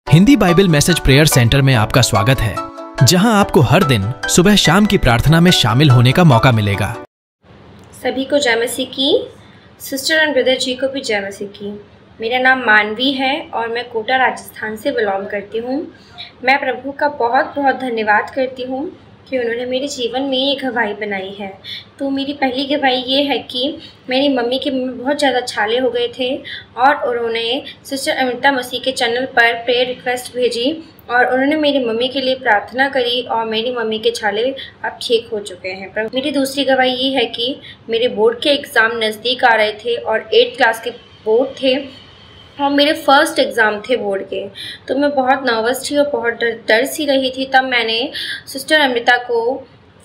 Hindi Bible message prayer centre में आपका स्वागत है, जहां आपको हर दिन सुबह शाम की प्रार्थना में शामिल होने का मौका मिलेगा। सभी को जय मसीह की। सिस्टर एंड ब्रदर जी को भी जय मसीह की। मेरा नाम मानवी है और मैं कोटा राजस्थान से बिलोंग करती हूँ। मैं प्रभु का बहुत बहुत धन्यवाद करती हूँ कि उन्होंने मेरे जीवन में ये गवाही बनाई है। तो मेरी पहली गवाही ये है कि मेरी मम्मी के मुँह में बहुत ज़्यादा छाले हो गए थे और उन्होंने सिस्टर अमृता मसीह के चैनल पर प्रेयर रिक्वेस्ट भेजी और उन्होंने मेरी मम्मी के लिए प्रार्थना करी और मेरी मम्मी के छाले अब ठीक हो चुके हैं। पर मेरी दूसरी गवाही ये है कि मेरे बोर्ड के एग्ज़ाम नज़दीक आ रहे थे और 8th क्लास के बोर्ड थे और मेरे फर्स्ट एग्ज़ाम थे बोर्ड के। तो मैं बहुत नर्वस थी और बहुत डर सी रही थी। तब मैंने सिस्टर अमृता को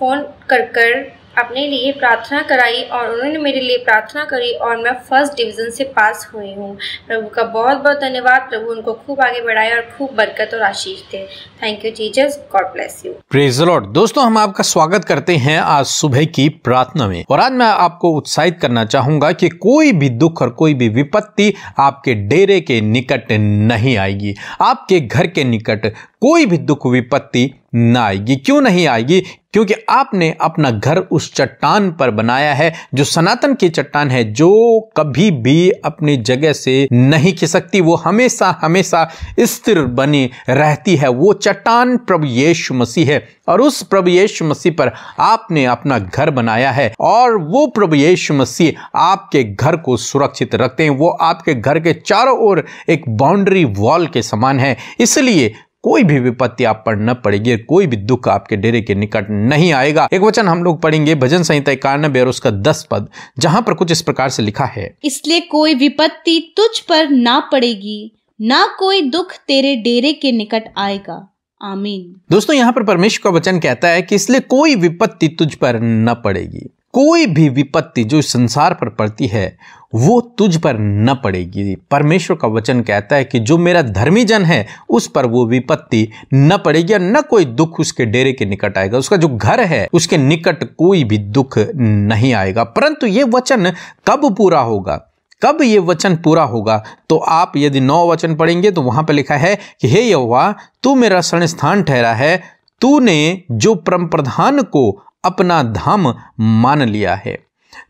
फ़ोन कर अपने लिए प्रार्थना कराई और उन्होंने मेरे लिए प्रार्थना करी और मैं फर्स्ट डिवीज़न से पास हुई हूँ। प्रभु का बहुत बहुत धन्यवाद। प्रभु उनको खूब आगे बढ़ाए और खूब बरकत और आशीष दे। Thank you Jesus, God bless you. Praise the Lord. दोस्तों, हम आपका स्वागत करते हैं आज सुबह की प्रार्थना में। और आज मैं आपको उत्साहित करना चाहूंगा कि कोई भी दुख और कोई भी विपत्ति आपके डेरे के निकट नहीं आएगी। आपके घर के निकट कोई भी दुख विपत्ति न आएगी। क्यों नहीं आएगी? क्योंकि आपने अपना घर उस चट्टान पर बनाया है जो सनातन की चट्टान है, जो कभी भी अपनी जगह से नहीं खिसकती। वो हमेशा हमेशा स्थिर बनी रहती है। वो चट्टान प्रभु यीशु मसीह है और उस प्रभु यीशु मसीह पर आपने अपना घर बनाया है और वो प्रभु यीशु मसीह आपके घर को सुरक्षित रखते हैं। वो आपके घर के चारों ओर एक बाउंड्री वॉल के समान है। इसलिए कोई भी विपत्ति आप पर न पड़ेगी, कोई भी दुख आपके डेरे के निकट नहीं आएगा। एक वचन हम लोग पढ़ेंगे भजन संहिता 91 और उसका 10 पद, जहां पर कुछ इस प्रकार से लिखा है, इसलिए कोई विपत्ति तुझ पर ना पड़ेगी, ना कोई दुख तेरे डेरे के निकट आएगा। आमीन। दोस्तों, यहाँ पर परमेश्वर का वचन कहता है कि इसलिए कोई विपत्ति तुझ पर न पड़ेगी। कोई भी विपत्ति जो संसार पर पड़ती है वो तुझ पर न पड़ेगी। परमेश्वर का वचन कहता है कि जो मेरा धर्मी जन है उस पर वो विपत्ति न पड़ेगी और न कोई दुख उसके डेरे के निकट आएगा। उसका जो घर है उसके निकट कोई भी दुख नहीं आएगा। परंतु ये वचन कब पूरा होगा? कब ये वचन पूरा होगा? तो आप यदि 9 वचन पढ़ेंगे तो वहां पर लिखा है कि हे यहोवा, तू मेरा शरण स्थान ठहरा है, तूने जो परम प्रधान को अपना धाम मान लिया है।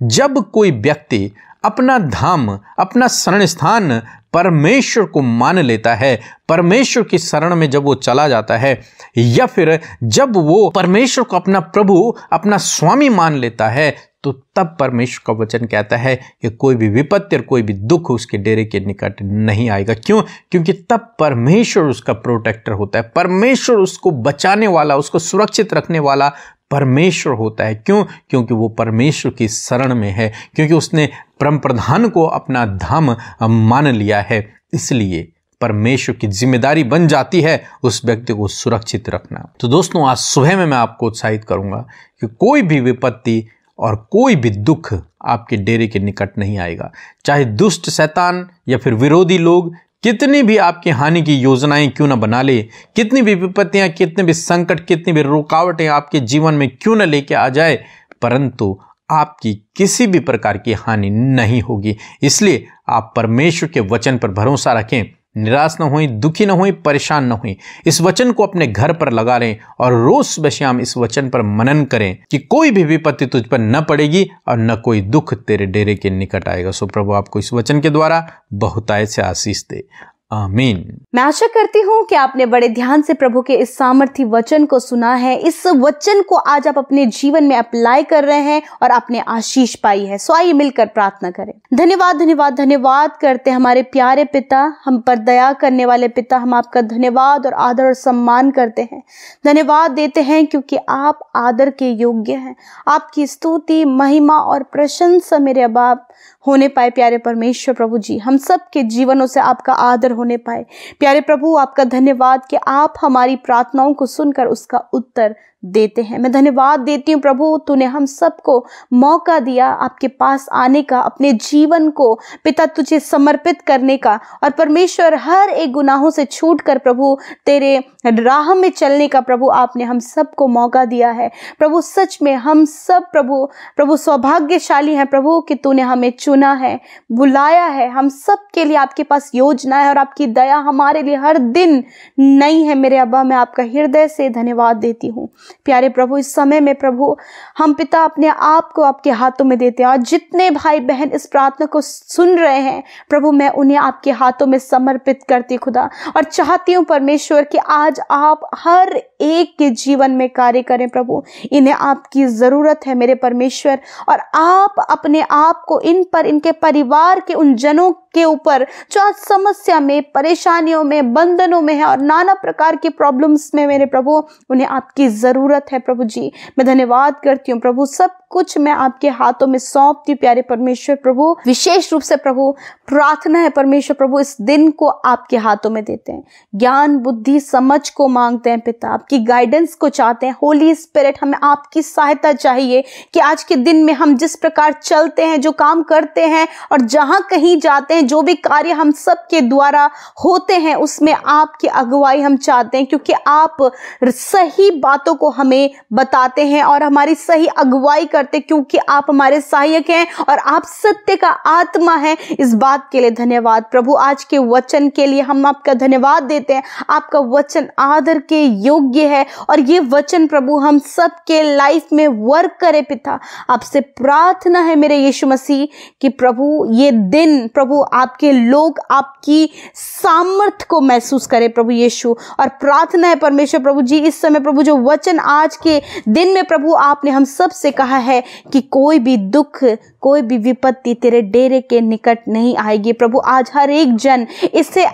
जब कोई व्यक्ति अपना धाम, अपना शरण स्थान परमेश्वर को मान लेता है, परमेश्वर की शरण में जब वो चला जाता है, या फिर जब वो परमेश्वर को अपना प्रभु, अपना स्वामी मान लेता है, तो तब परमेश्वर का वचन कहता है कि कोई भी विपत्ति और कोई भी दुख उसके डेरे के निकट नहीं आएगा। क्यों? क्योंकि तब परमेश्वर उसका प्रोटेक्टर होता है। परमेश्वर उसको बचाने वाला, उसको सुरक्षित रखने वाला परमेश्वर होता है। क्यों? क्योंकि वो परमेश्वर की शरण में है, क्योंकि उसने परम प्रधान को अपना धाम मान लिया है। इसलिए परमेश्वर की जिम्मेदारी बन जाती है उस व्यक्ति को सुरक्षित रखना। तो दोस्तों, आज सुबह में मैं आपको उत्साहित करूंगा कि कोई भी विपत्ति और कोई भी दुख आपके डेरे के निकट नहीं आएगा। चाहे दुष्ट शैतान या फिर विरोधी लोग कितनी भी आपकी हानि की योजनाएं क्यों न बना ले, कितनी भी विपत्तियां, कितने भी संकट, कितनी भी रुकावटें आपके जीवन में क्यों न लेके आ जाए, परंतु आपकी किसी भी प्रकार की हानि नहीं होगी। इसलिए आप परमेश्वर के वचन पर भरोसा रखें, निराश न हों, दुखी न हों, परेशान न हों। इस वचन को अपने घर पर लगा लें और रोज सुबह शाम इस वचन पर मनन करें कि कोई भी विपत्ति तुझ पर न पड़ेगी और न कोई दुख तेरे डेरे के निकट आएगा। सो प्रभु आपको इस वचन के द्वारा बहुतायत से आशीष दे। आमीन। मैं आशा करती हूँ कि आपने बड़े ध्यान से प्रभु के इस सामर्थी वचन को सुना है। इस वचन को आज आप अपने जीवन में अप्लाई कर रहे हैं और आपने आशीष पाई है। सो आइए मिलकर प्रार्थना करें। धन्यवाद धन्यवाद धन्यवाद करते हमारे प्यारे पिता, हम पर दया करने वाले पिता। हम आपका धन्यवाद और आदर और सम्मान करते हैं। धन्यवाद देते हैं क्योंकि आप आदर के योग्य हैं। आपकी स्तुति, महिमा और प्रशंसा मेरे बाप होने पाए। प्यारे परमेश्वर प्रभु जी, हम सब के जीवनों से आपका आदर होने पाए। प्यारे प्रभु, आपका धन्यवाद कि आप हमारी प्रार्थनाओं को सुनकर उसका उत्तर देते हैं। मैं धन्यवाद देती हूँ प्रभु, तूने हम सबको मौका दिया आपके पास आने का, अपने जीवन को पिता तुझे समर्पित करने का, और परमेश्वर हर एक गुनाहों से छूट कर प्रभु तेरे राह में चलने का प्रभु आपने हम सबको मौका दिया है। प्रभु सच में हम सब प्रभु सौभाग्यशाली हैं प्रभु कि तूने हमें चुना है, बुलाया है। हम सब के लिए आपके पास योजना है और आपकी दया हमारे लिए हर दिन नई है। मेरे अब्बा, मैं आपका हृदय से धन्यवाद देती हूँ। प्यारे प्रभु, इस समय में प्रभु हम पिता अपने आप को आपके हाथों में देते हैं, और जितने भाई बहन इस प्रार्थना को सुन रहे हैं प्रभु, मैं उन्हें आपके हाथों में समर्पित करती खुदा, और चाहती हूँ परमेश्वर कि आज आप हर एक के जीवन में कार्य करें प्रभु। इन्हें आपकी जरूरत है मेरे परमेश्वर, और आप अपने आप को इन पर, इनके परिवार के उन जनों के ऊपर जो आज समस्या में, परेशानियों में, बंधनों में है और नाना प्रकार की प्रॉब्लम्स में मेरे प्रभु, उन्हें आपकी जरूरत है प्रभु जी। मैं धन्यवाद करती हूँ प्रभु, सब कुछ मैं आपके हाथों में सौंपती हूँ प्यारे परमेश्वर प्रभु। विशेष रूप से प्रभु प्रार्थना है परमेश्वर प्रभु, इस दिन को आपके हाथों में देते हैं, ज्ञान बुद्धि समझ को मांगते हैं पिता, आपकी गाइडेंस को चाहते हैं। होली स्पिरिट, हमें आपकी सहायता चाहिए कि आज के दिन में हम जिस प्रकार चलते हैं, जो काम करते हैं और जहां कहीं जाते हैं, जो भी कार्य हम सब के द्वारा होते हैं, उसमें आपकी अगुवाई हम चाहते हैं, क्योंकि आप सही बातों को हमें बताते हैं और हमारी सही अगुवाई करते, क्योंकि आप हमारे सहायक हैं और आप सत्य का आत्मा हैं। इस बात के लिए धन्यवाद प्रभु। आज के वचन के लिए हम आपका धन्यवाद देते हैं। आपका वचन आदर के योग्य है और ये वचन प्रभु हम सब के लाइफ में वर्क करे पिता। आपसे प्रार्थना है मेरे यीशु मसीह कि प्रभु ये दिन प्रभु आपके लोग आपकी सामर्थ को महसूस करे प्रभु यीशु। और प्रार्थना है परमेश्वर प्रभु जी, इस समय प्रभु जो वचन आज के दिन में प्रभु आपने हम सब से कहा है कि कोई भी दुख, कोई भी विपत्ति तेरे डेरे के निकट नहीं आएगी प्रभु। आज हर एक जन इसे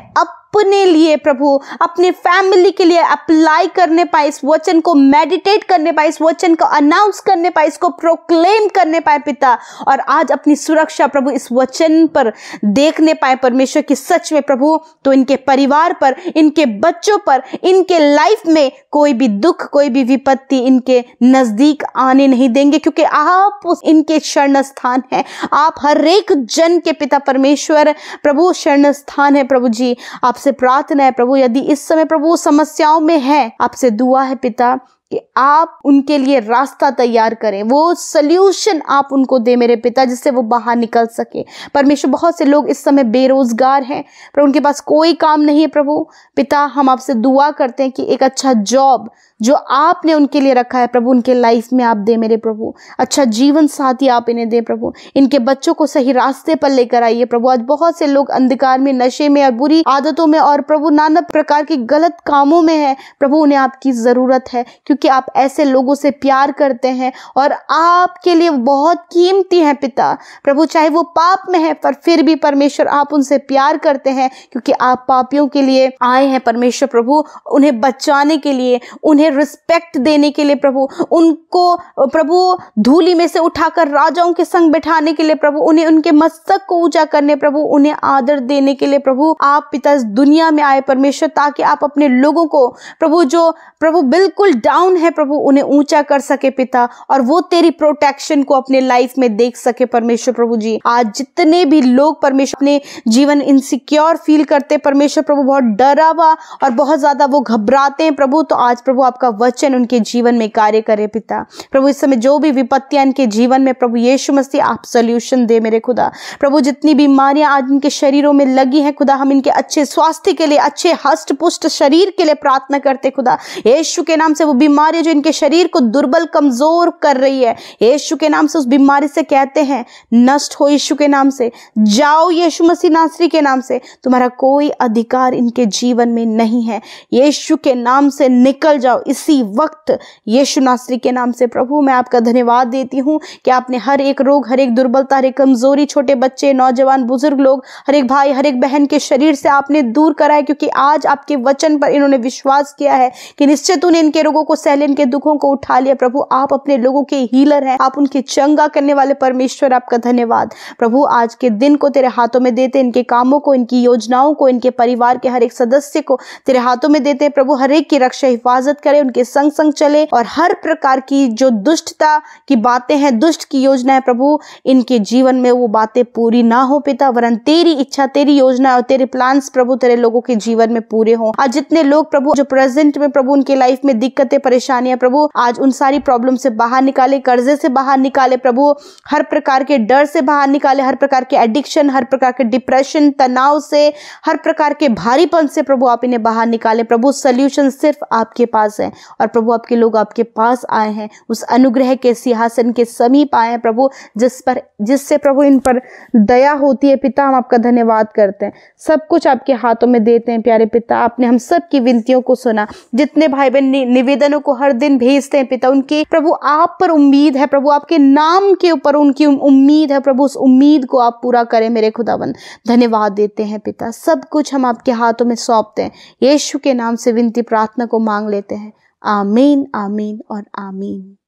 अपने लिए प्रभु, अपने फैमिली के लिए अप्लाई करने पाए, इस वचन को मेडिटेट करने पाए, इस वचन को अनाउंस करने पाए, इसको प्रोक्लेम करने पाए पिता। और आज अपनी सुरक्षा प्रभु इस वचन पर देखने पाए परमेश्वर की सच में प्रभु, तो इनके परिवार पर, इनके बच्चों पर, इनके लाइफ में कोई भी दुख, कोई भी विपत्ति इनके नजदीक आने नहीं देंगे, क्योंकि आप इनके शरण स्थान है। आप हर एक जन के पिता परमेश्वर प्रभु शरण स्थान है प्रभु जी। आपसे प्रार्थना है प्रभु, यदि इस समय प्रभु समस्याओं में है, आपसे दुआ है पिता कि आप उनके लिए रास्ता तैयार करें, वो सल्यूशन आप उनको दे मेरे पिता, जिससे वो बाहर निकल सके। परमेश्वर बहुत से लोग इस समय बेरोजगार हैं, पर उनके पास कोई काम नहीं है प्रभु पिता। हम आपसे दुआ करते हैं कि एक अच्छा जॉब जो आपने उनके लिए रखा है प्रभु, उनके लाइफ में आप दे मेरे प्रभु। अच्छा जीवन साथी आप इन्हें दे प्रभु। इनके बच्चों को सही रास्ते पर लेकर आइए प्रभु। आज बहुत से लोग अंधकार में, नशे में और बुरी आदतों में और प्रभु नाना प्रकार के गलत कामों में है प्रभु। उन्हें आपकी जरूरत है, क्योंकि आप ऐसे लोगों से प्यार करते हैं और आपके लिए बहुत कीमती हैं पिता प्रभु। चाहे वो पाप में है, पर फिर भी परमेश्वर आप उनसे प्यार करते हैं, क्योंकि आप पापियों के लिए आए हैं परमेश्वर प्रभु, उन्हें बचाने के लिए, उन्हें रिस्पेक्ट देने के लिए प्रभु, उनको प्रभु धूली में से उठाकर राजाओं के संग बैठाने के लिए प्रभु, उन्हें उनके मस्तक को ऊंचा करने प्रभु, उन्हें आदर देने के लिए प्रभु आप पिता इस दुनिया में आए परमेश्वर, ताकि आप अपने लोगों को प्रभु जो प्रभु बिल्कुल डाउन है प्रभु, उन्हें ऊंचा कर सके पिता, और वो तेरी प्रोटेक्शन को अपने लाइफ में देख सके परमेश्वर प्रभु जी। आज जितने भी लोग परमेश्वर अपने जीवन इनसिक्योर फील करते परमेश्वर प्रभु, बहुत डरा हुआ और बहुत ज्यादा वो घबराते हैं प्रभु, तो आज प्रभु आपका वचन उनके जीवन में कार्य करे पिता प्रभु। इस समय जो भी विपत्तियां इनके जीवन में प्रभु यीशु मसीह आप सॉल्यूशन दे मेरे खुदा प्रभु। जितनी बीमारियां आज इनके शरीरों में लगी हैं खुदा, हम इनके अच्छे स्वास्थ्य के लिए, अच्छे हष्ट पुष्ट शरीर के लिए प्रार्थना करते खुदा यीशु के नाम से। वो बीमारी जो इनके शरीर को दुर्बल कमजोर कर रही है, यीशु के नाम से उस बीमारी से कहते हैं नष्ट हो यीशु के नाम से। जाओ यीशु मसीह नासरी के नाम से, तुम्हारा कोई अधिकार इनके जीवन में नहीं है। यीशु के नाम से निकल जाओ इसी वक्त यीशु नासरी के नाम से। प्रभु मैं आपका धन्यवाद देती हूँ कि आपने हर एक रोग, हर एक दुर्बलता, हर एक कमजोरी, छोटे बच्चे, नौजवान, बुजुर्ग लोग, हर एक भाई, हर एक बहन के शरीर से आपने दूर कराया, क्योंकि आज आपके वचन पर इन्होंने विश्वास किया है कि निश्चित उन्हें इनके रोगों को सैलिन के दुखों को उठा लिया। प्रभु आप अपने लोगों के हीलर हैं, आप उनके चंगा करने वाले परमेश्वर, आपका धन्यवाद। प्रभु आज के दिन को तेरे हाथों में देते, इनके कामों को, इनकी योजनाओं को, इनके परिवार के हर एक सदस्य को तेरे हाथों में देते हैं। प्रभु हर एक की रक्षा हिफाजत करे, उनके संग संग चले और हर प्रकार की जो दुष्टता की बातें हैं, दुष्ट की योजना है प्रभु, इनके जीवन में वो बातें पूरी ना हो पिता, वरन तेरी इच्छा, तेरी योजना और तेरे प्लान्स प्रभु तेरे लोगों के जीवन में पूरे हों। आज जितने लोग प्रभु जो प्रेजेंट में प्रभु उनके लाइफ में दिक्कतें, परेशानियां, प्रभु आज उन सारी प्रॉब्लम से बाहर निकाले, कर्जे से बाहर निकाले प्रभु, हर प्रकार के डर से बाहर निकाले, हर प्रकार के एडिक्शन, हर प्रकार के डिप्रेशन, तनाव से, हर प्रकार के भारीपन से प्रभु आप इन्हें बाहर निकाले। प्रभु सल्यूशन सिर्फ आपके पास है और प्रभु आपके लोग आपके पास आए हैं, उस अनुग्रह के सिंहासन के समीप आए हैं प्रभु, जिससे प्रभु इन पर दया होती है पिता। हम आपका धन्यवाद करते हैं, सब कुछ आपके हाथों में देते हैं प्यारे पिता। आपने हम सब की विनतियों को सुना, जितने भाई बहन निवेदनों को हर दिन भेजते हैं पिता, उनकी प्रभु आप पर उम्मीद है, प्रभु आपके नाम के ऊपर उनकी उम्मीद है प्रभु, उस उम्मीद को आप पूरा करें मेरे खुदावन। धन्यवाद देते हैं पिता, सब कुछ हम आपके हाथों में सौंपते हैं, यीशु के नाम से विनती प्रार्थना को मांग लेते हैं। आमीन, आमीन और आमीन।